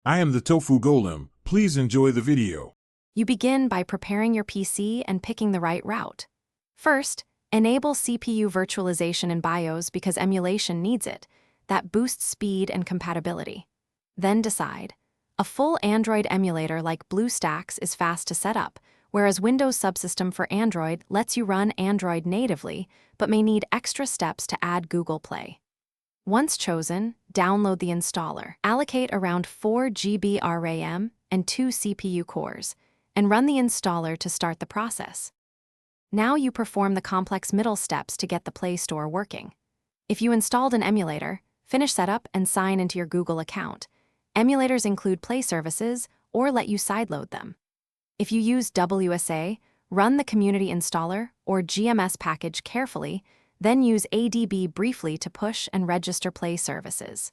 I am the Tofu Golem. Please enjoy the video. You begin by preparing your PC and picking the right route. First, enable CPU virtualization in BIOS because emulation needs it. That boosts speed and compatibility. Then decide. A full Android emulator like BlueStacks is fast to set up, whereas Windows Subsystem for Android lets you run Android natively, but may need extra steps to add Google Play. Once chosen, download the installer. Allocate around 4 GB RAM and 2 CPU cores, and run the installer to start the process. Now you perform the complex middle steps to get the Play Store working. If you installed an emulator, finish setup and sign into your Google account. Emulators include Play services or let you sideload them. If you use WSA, run the Community Installer or GMS package carefully, then use ADB briefly to push and register Play services.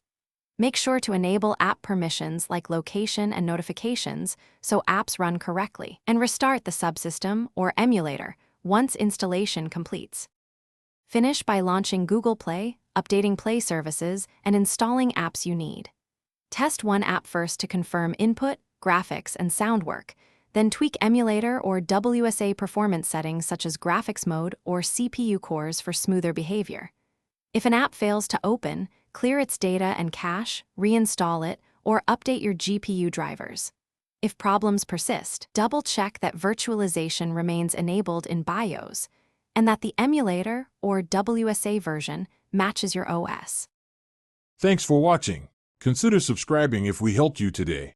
Make sure to enable app permissions like location and notifications so apps run correctly, and restart the subsystem or emulator once installation completes. Finish by launching Google Play, updating Play services, and installing apps you need. Test one app first to confirm input, graphics, and sound work, then tweak emulator or WSA performance settings such as graphics mode or CPU cores for smoother behavior. If an app fails to open, clear its data and cache, reinstall it, or update your GPU drivers. If problems persist, double-check that virtualization remains enabled in BIOS and that the emulator or WSA version matches your OS. Thanks for watching. Consider subscribing if we helped you today.